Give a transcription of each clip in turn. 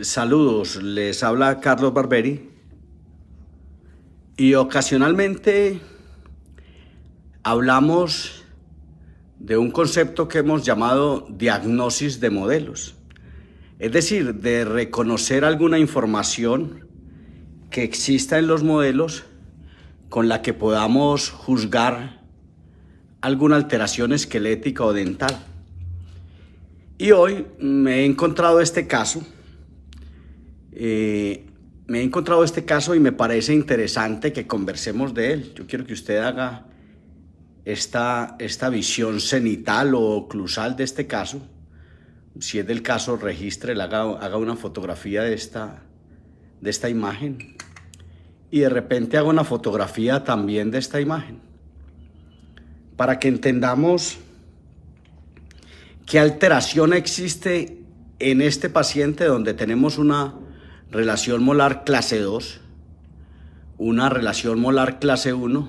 Saludos, les habla Carlos Barberi y ocasionalmente hablamos de un concepto que hemos llamado diagnosis de modelos, es decir, de reconocer alguna información que exista en los modelos con la que podamos juzgar alguna alteración esquelética o dental. Y hoy me he encontrado este caso. Y me parece interesante que conversemos de él. Yo quiero que usted haga esta visión cenital o oclusal de este caso. Si es del caso, registre, haga una fotografía de esta imagen. Y de repente haga una fotografía también de esta imagen. Para que entendamos qué alteración existe en este paciente donde tenemos una relación molar clase 2, una relación molar clase 1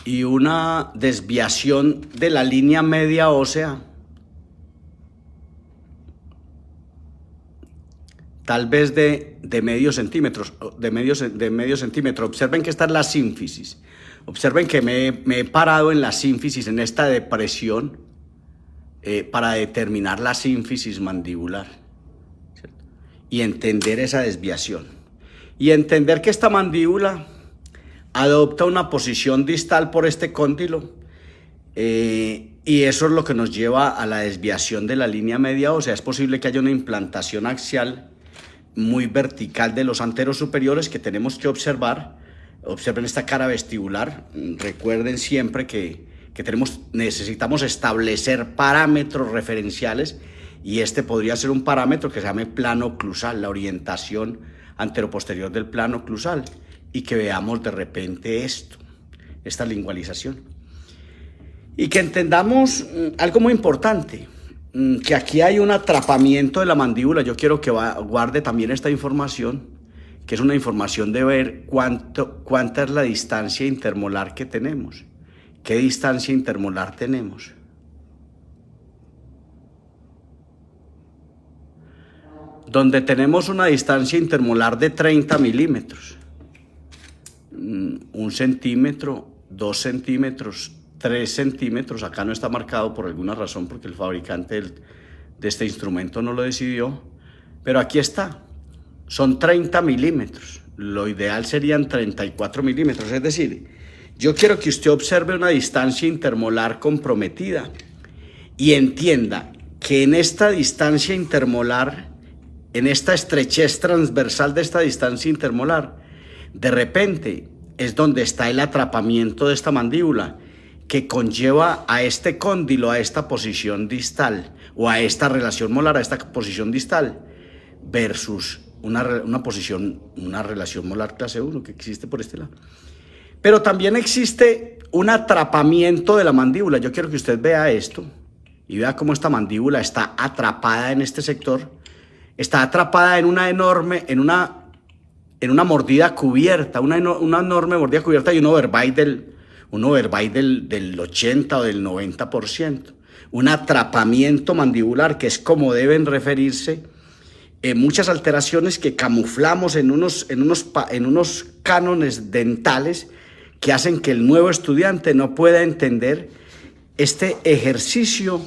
y una desviación de la línea media ósea, tal vez de medio centímetro. Observen que esta es la sínfisis. Observen que me he parado en la sínfisis, en esta depresión, para determinar la sínfisis mandibular, ¿cierto? Y entender esa desviación. Y entender que esta mandíbula adopta una posición distal por este cóndilo, y eso es lo que nos lleva a la desviación de la línea media ósea. Es posible que haya una implantación axial muy vertical de los anteros superiores que tenemos que observar. Observen esta cara vestibular. Recuerden siempre que necesitamos establecer parámetros referenciales, y este podría ser un parámetro que se llame plano oclusal, la orientación anteroposterior del plano oclusal, y que veamos de repente esta lingualización. Y que entendamos algo muy importante, que aquí hay un atrapamiento de la mandíbula. Yo quiero que guarde también esta información, que es una información de ver cuánta es la distancia intermolar que tenemos. ¿Qué distancia intermolar tenemos? Donde tenemos una distancia intermolar de 30 milímetros. 1 centímetro, 2 centímetros, 3 centímetros. Acá no está marcado por alguna razón, porque el fabricante de este instrumento no lo decidió. Pero aquí está. Son 30 milímetros. Lo ideal serían 34 milímetros. Es decir, yo quiero que usted observe una distancia intermolar comprometida y entienda que en esta distancia intermolar, en esta estrechez transversal de esta distancia intermolar, de repente es donde está el atrapamiento de esta mandíbula, que conlleva a este cóndilo, a esta posición distal, o a esta relación molar, a esta posición distal, versus una relación molar clase 1 que existe por este lado. Pero también existe un atrapamiento de la mandíbula. Yo quiero que usted vea esto y vea cómo esta mandíbula está atrapada en este sector. Está atrapada en una mordida cubierta, una enorme mordida cubierta, y un overbite del 80 o del 90%. Un atrapamiento mandibular, que es como deben referirse muchas alteraciones que camuflamos en unos cánones dentales, que hacen que el nuevo estudiante no pueda entender este ejercicio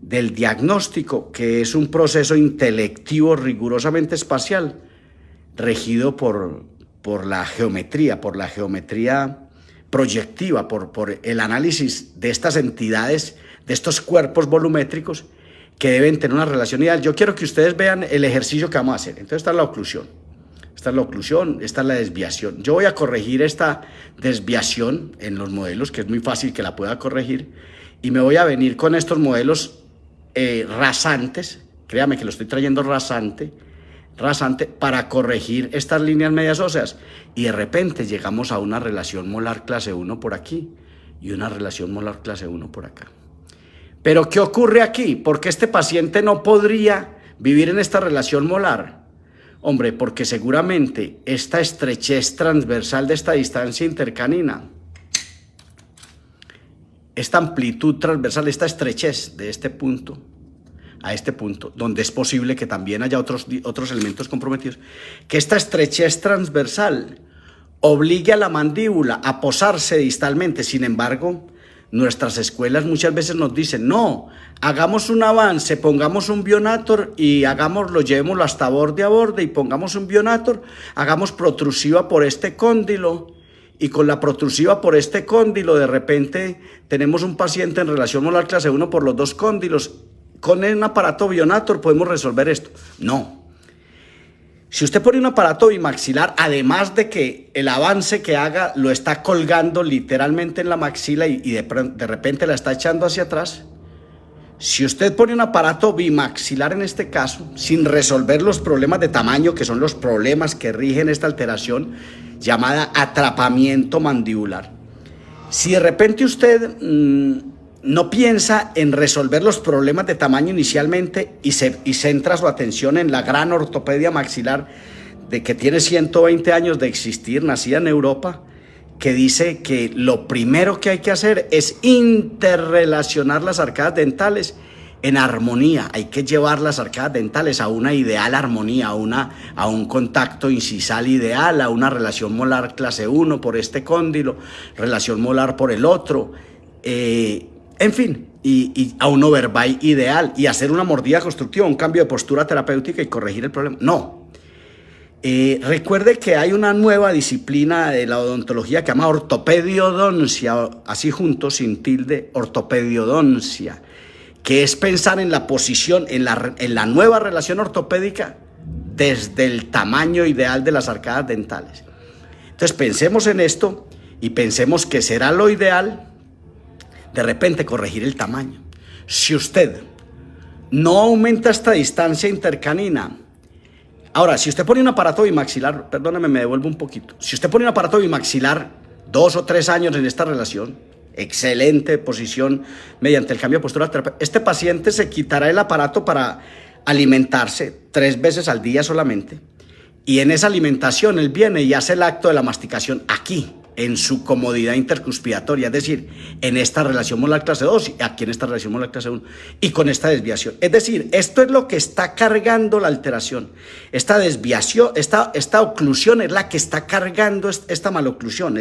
del diagnóstico, que es un proceso intelectivo rigurosamente espacial, regido por la geometría proyectiva, por el análisis de estas entidades, de estos cuerpos volumétricos que deben tener una relación ideal. Yo quiero que ustedes vean el ejercicio que vamos a hacer. Entonces, esta es la oclusión, esta es la desviación. Yo voy a corregir esta desviación en los modelos, que es muy fácil que la pueda corregir, y me voy a venir con estos modelos rasantes. Créame que lo estoy trayendo rasante, para corregir estas líneas medias óseas, y de repente llegamos a una relación molar clase 1 por aquí y una relación molar clase 1 por acá. Pero ¿qué ocurre aquí? ¿Por qué este paciente no podría vivir en esta relación molar? Hombre, porque seguramente esta estrechez transversal de esta distancia intercanina esta amplitud transversal, esta estrechez de este punto a este punto, donde es posible que también haya otros elementos comprometidos, que esta estrechez transversal obligue a la mandíbula a posarse distalmente. Sin embargo, nuestras escuelas muchas veces nos dicen, no, hagamos un avance, pongamos un Bionator y llevémoslo hasta borde a borde y pongamos un Bionator, hagamos protrusiva por este cóndilo, y con la protrusiva por este cóndilo de repente tenemos un paciente en relación molar clase 1 por los dos cóndilos. Con un aparato Bionator podemos resolver esto. No. Si usted pone un aparato bimaxilar, además de que el avance que haga lo está colgando literalmente en la maxila y de repente la está echando hacia atrás, si usted pone un aparato bimaxilar en este caso, sin resolver los problemas de tamaño, que son los problemas que rigen esta alteración llamada atrapamiento mandibular, si de repente usted no piensa en resolver los problemas de tamaño inicialmente y centra su atención en la gran ortopedia maxilar de que tiene 120 años de existir, nacida en Europa, que dice que lo primero que hay que hacer es interrelacionar las arcadas dentales en armonía. Hay que llevar las arcadas dentales a una ideal armonía, a un contacto incisal ideal, a una relación molar clase 1 por este cóndilo, relación molar por el otro, en fin, y a un overbite ideal, y hacer una mordida constructiva, un cambio de postura terapéutica y corregir el problema. No. Recuerde que hay una nueva disciplina de la odontología que se llama ortopediodoncia, así juntos, sin tilde, ortopediodoncia, que es pensar en la posición, en la nueva relación ortopédica desde el tamaño ideal de las arcadas dentales. Entonces pensemos en esto y pensemos que será lo ideal de repente corregir el tamaño. Si usted no aumenta esta distancia intercanina, ahora, si usted pone un aparato bimaxilar, perdóname, me devuelvo un poquito. Si usted pone un aparato bimaxilar 2 o 3 años en esta relación, excelente posición mediante el cambio de postura terapéutica, este paciente se quitará el aparato para alimentarse 3 veces al día solamente. Y en esa alimentación él viene y hace el acto de la masticación aquí, en su comodidad intercuspidatoria, es decir, en esta relación molar clase 2 y aquí en esta relación molar clase 1 y con esta desviación. Es decir, esto es lo que está cargando la alteración. Esta desviación, esta oclusión es la que está cargando esta maloclusión.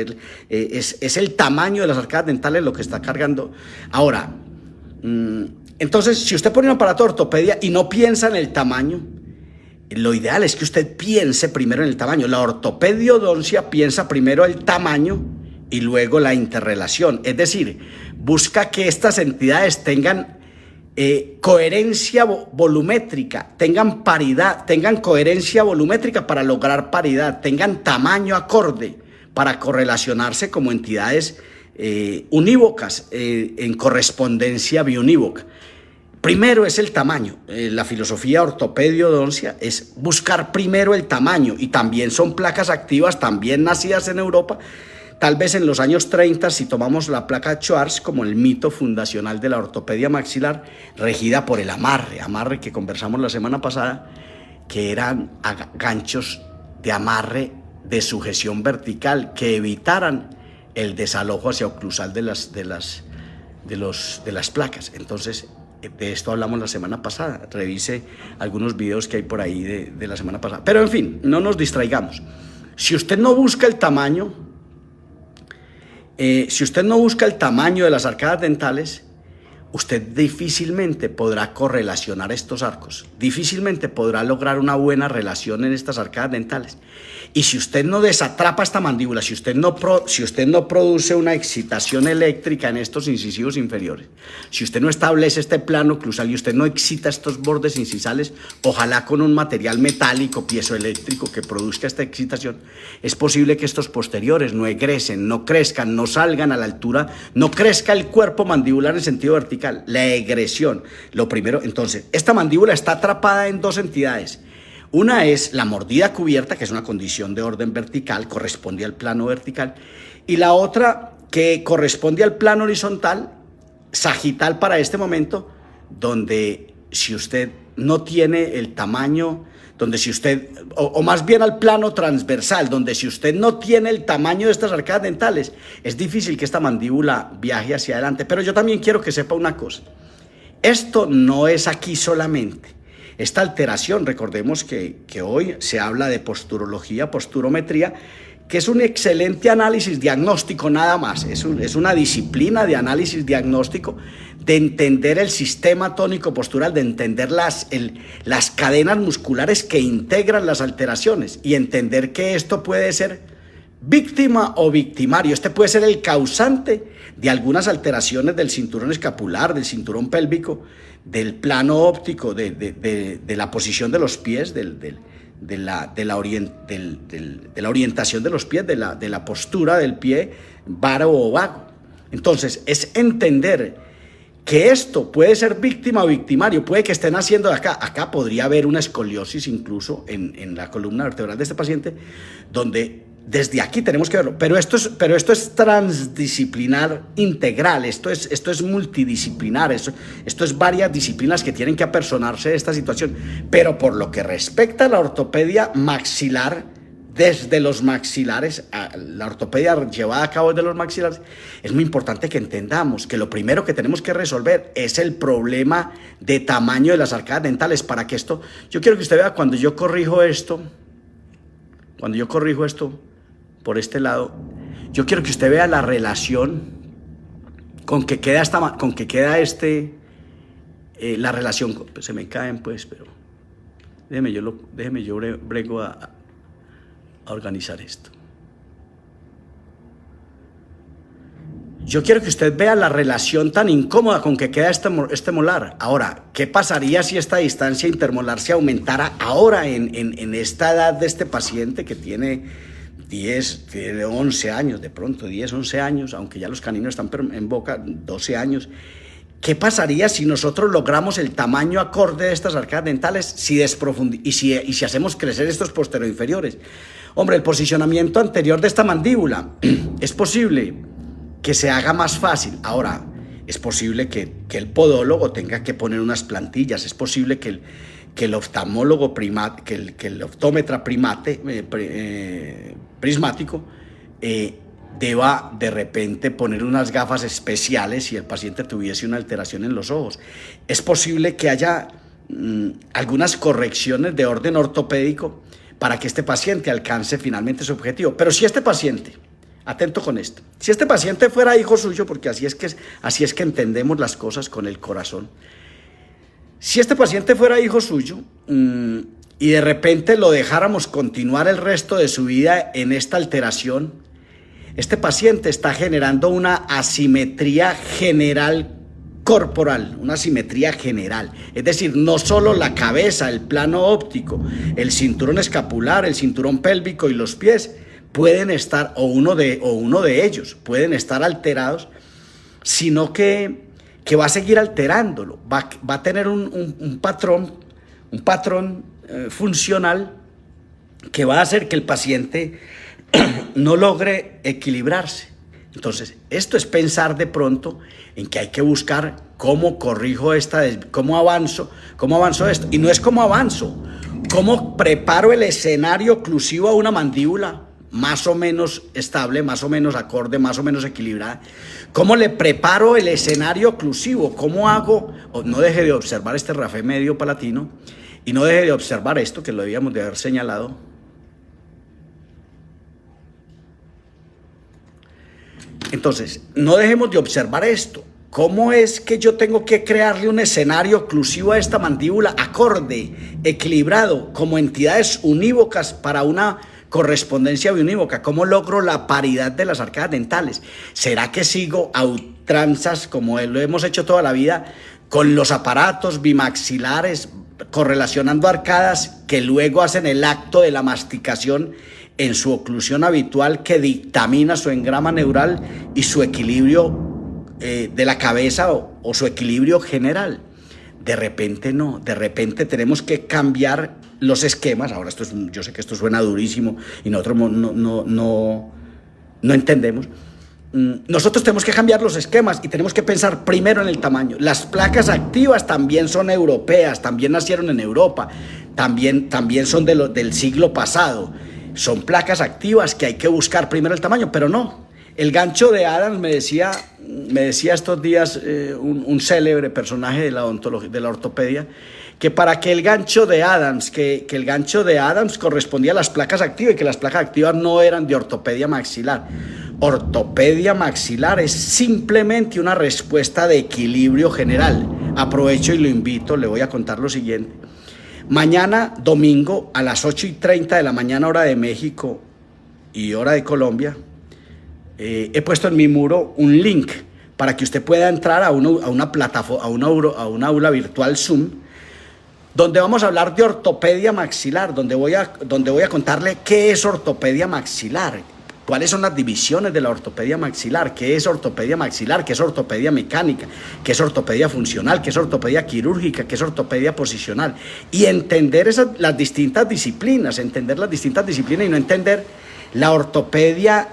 Es el tamaño de las arcadas dentales lo que está cargando. Ahora, entonces, si usted pone un aparato de ortopedia y no piensa en el tamaño, lo ideal es que usted piense primero en el tamaño. La ortopediodoncia piensa primero el tamaño y luego la interrelación. Es decir, busca que estas entidades tengan coherencia volumétrica, tengan paridad, tengan coherencia volumétrica para lograr paridad, tengan tamaño acorde para correlacionarse como entidades unívocas en correspondencia biunívoca. Primero es el tamaño. La filosofía ortopediodoncia es buscar primero el tamaño, y también son placas activas, también nacidas en Europa, tal vez en los años 30, si tomamos la placa Schwarz como el mito fundacional de la ortopedia maxilar, regida por el amarre que conversamos la semana pasada, que eran ganchos de amarre de sujeción vertical que evitaran el desalojo hacia oclusal de las placas. Entonces, de esto hablamos la semana pasada. Revise algunos videos que hay por ahí de la semana pasada. Pero en fin, no nos distraigamos. Si usted no busca el tamaño, de las arcadas dentales, usted difícilmente podrá correlacionar estos arcos. Difícilmente podrá lograr una buena relación en estas arcadas dentales. Y si usted no desatrapa esta mandíbula, si usted no produce una excitación eléctrica en estos incisivos inferiores, si usted no establece este plano oclusal y usted no excita estos bordes incisales, ojalá con un material metálico piezoeléctrico que produzca esta excitación, es posible que estos posteriores no egresen, no crezcan, no salgan a la altura, no crezca el cuerpo mandibular en sentido vertical. La egresión, lo primero. Entonces, esta mandíbula está atrapada en dos entidades. Una es la mordida cubierta, que es una condición de orden vertical, corresponde al plano vertical, y la otra que corresponde al plano horizontal, sagital para este momento, donde si usted no tiene el tamaño, donde si usted, o más bien al plano transversal, donde si usted no tiene el tamaño de estas arcadas dentales, es difícil que esta mandíbula viaje hacia adelante. Pero yo también quiero que sepa una cosa, esto no es aquí solamente. Esta alteración, recordemos que hoy se habla de posturología, posturometría, que es un excelente análisis diagnóstico nada más, es una disciplina de análisis diagnóstico, de entender el sistema tónico postural, de entender las cadenas musculares que integran las alteraciones y entender que esto puede ser víctima o victimario. Este puede ser el causante de algunas alteraciones del cinturón escapular, del cinturón pélvico, del plano óptico, de la posición de los pies, de la orientación de los pies, de la postura del pie varo o vago. Entonces, es entender que esto puede ser víctima o victimario, puede que estén haciendo de acá podría haber una escoliosis incluso en la columna vertebral de este paciente, donde desde aquí tenemos que verlo, pero esto es transdisciplinar integral, esto es multidisciplinar, esto es varias disciplinas que tienen que apersonarse de esta situación. Pero por lo que respecta a la ortopedia maxilar, desde los maxilares, la ortopedia llevada a cabo desde los maxilares, es muy importante que entendamos que lo primero que tenemos que resolver es el problema de tamaño de las arcadas dentales. Para que esto, yo quiero que usted vea cuando yo corrijo esto por este lado, yo quiero que usted vea la relación con que queda la relación, pues se me caen pues, pero déjeme yo brego a organizar esto. Yo quiero que usted vea la relación tan incómoda con que queda este molar. Ahora, ¿qué pasaría si esta distancia intermolar se aumentara ahora en esta edad de este paciente que tiene 11 años, de pronto 10, 11 años, aunque ya los caninos están en boca, 12 años? ¿Qué pasaría si nosotros logramos el tamaño acorde de estas arcadas dentales y si hacemos crecer estos posteroinferiores? Hombre, el posicionamiento anterior de esta mandíbula es posible que se haga más fácil. Ahora, es posible que el podólogo tenga que poner unas plantillas, es posible que el oftalmólogo que el optómetra prismático deba de repente poner unas gafas especiales si el paciente tuviese una alteración en los ojos. Es posible que haya algunas correcciones de orden ortopédico para que este paciente alcance finalmente su objetivo. Pero si este paciente, atento con esto, si este paciente fuera hijo suyo, porque así es que entendemos las cosas con el corazón, si este paciente fuera hijo suyo y de repente lo dejáramos continuar el resto de su vida en esta alteración, este paciente está generando una asimetría general corporal, una asimetría general. Es decir, no solo la cabeza, el plano óptico, el cinturón escapular, el cinturón pélvico y los pies pueden estar, o uno de ellos pueden estar alterados, sino que va a seguir alterándolo, va a tener un patrón funcional que va a hacer que el paciente no logre equilibrarse. Entonces, esto es pensar de pronto en que hay que buscar cómo corrijo cómo avanzo esto. Y no es cómo avanzo, cómo preparo el escenario oclusivo a una mandíbula más o menos estable, más o menos acorde, más o menos equilibrada. ¿Cómo le preparo el escenario oclusivo? ¿Cómo hago? No deje de observar este rafé medio palatino y no deje de observar esto que lo debíamos de haber señalado. Entonces, no dejemos de observar esto. ¿Cómo es que yo tengo que crearle un escenario oclusivo a esta mandíbula acorde, equilibrado, como entidades unívocas para una correspondencia biunívoca? ¿Cómo logro la paridad de las arcadas dentales? ¿Será que sigo a ultranzas, como lo hemos hecho toda la vida, con los aparatos bimaxilares, correlacionando arcadas que luego hacen el acto de la masticación en su oclusión habitual que dictamina su engrama neural y su equilibrio de la cabeza o su equilibrio general? De repente no, de repente tenemos que cambiar los esquemas. Ahora yo sé que esto suena durísimo y nosotros no entendemos, nosotros tenemos que cambiar los esquemas y tenemos que pensar primero en el tamaño. Las placas activas también son europeas, también nacieron en Europa, también son del siglo pasado. Son placas activas que hay que buscar primero el tamaño, pero no. El gancho de Adams me decía estos días un célebre personaje de la ortopedia, que para que el gancho de Adams, que el gancho de Adams correspondía a las placas activas y que las placas activas no eran de ortopedia maxilar. Ortopedia maxilar es simplemente una respuesta de equilibrio general. Aprovecho y lo invito, le voy a contar lo siguiente. Mañana, domingo, a las 8:30 de la mañana, hora de México y hora de Colombia, he puesto en mi muro un link para que usted pueda entrar a una plataforma, a una aula virtual Zoom, donde vamos a hablar de ortopedia maxilar, donde voy a contarle qué es ortopedia maxilar, cuáles son las divisiones de la ortopedia maxilar, qué es ortopedia maxilar, qué es ortopedia mecánica, qué es ortopedia funcional, qué es ortopedia quirúrgica, qué es ortopedia posicional, y entender las distintas disciplinas y no entender la ortopedia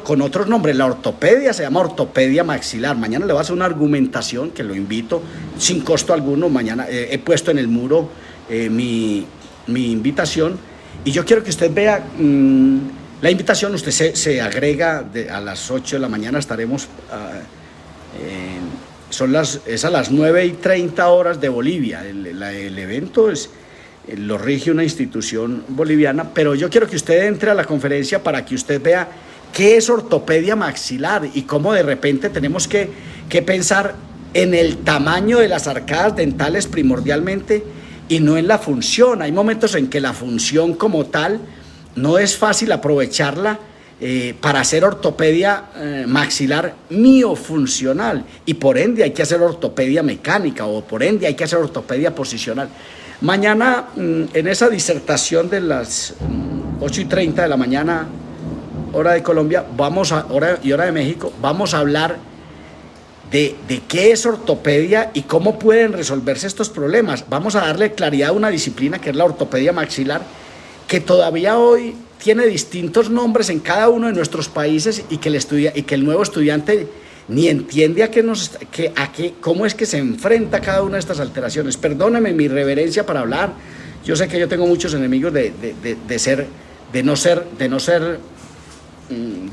con otros nombres. La ortopedia se llama ortopedia maxilar. Mañana le voy a hacer una argumentación que lo invito sin costo alguno. Mañana he puesto en el muro mi invitación y yo quiero que usted vea la invitación. Usted se agrega a las 8 de la mañana. Estaremos es a las 9:30 horas de Bolivia. El evento lo rige una institución boliviana, pero yo quiero que usted entre a la conferencia para que usted vea qué es ortopedia maxilar y cómo de repente tenemos que pensar en el tamaño de las arcadas dentales primordialmente y no en la función. Hay momentos en que la función como tal no es fácil aprovecharla para hacer ortopedia maxilar miofuncional y por ende hay que hacer ortopedia mecánica o por ende hay que hacer ortopedia posicional. Mañana, en esa disertación de las 8:30 de la mañana, hora de Colombia, hora de México, vamos a hablar de qué es ortopedia y cómo pueden resolverse estos problemas. Vamos a darle claridad a una disciplina que es la ortopedia maxilar, que todavía hoy tiene distintos nombres en cada uno de nuestros países y que el nuevo estudiante ni entiende cómo es que se enfrenta cada una de estas alteraciones. Perdóneme mi reverencia para hablar. Yo sé que yo tengo muchos enemigos de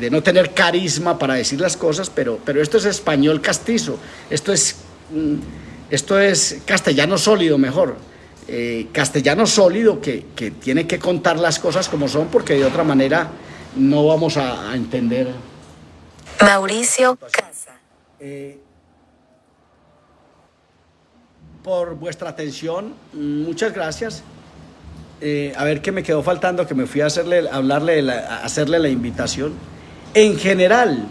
no tener carisma para decir las cosas, pero esto es español castizo. Esto es castellano sólido, mejor. Castellano sólido que tiene que contar las cosas como son, porque de otra manera no vamos a entender. Mauricio Casa. Por vuestra atención, muchas gracias. A ver qué me quedó faltando, que me fui a hacerle la invitación. En general,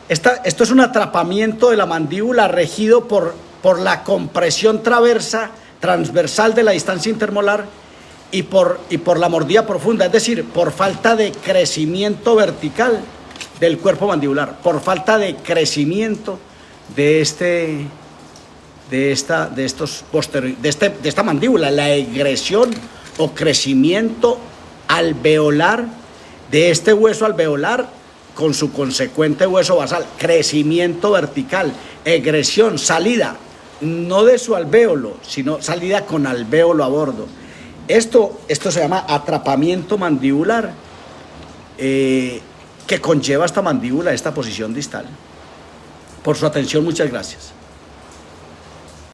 esto es un atrapamiento de la mandíbula regido por la compresión transversal de la distancia intermolar y por la mordida profunda, es decir, por falta de crecimiento vertical del cuerpo mandibular, por falta de crecimiento de esta mandíbula, la egresión o crecimiento alveolar de este hueso alveolar con su consecuente hueso basal, crecimiento vertical, egresión, salida, no de su alvéolo, sino salida con alvéolo a bordo. Esto se llama atrapamiento mandibular, que conlleva esta mandíbula, esta posición distal. Por su atención, muchas gracias.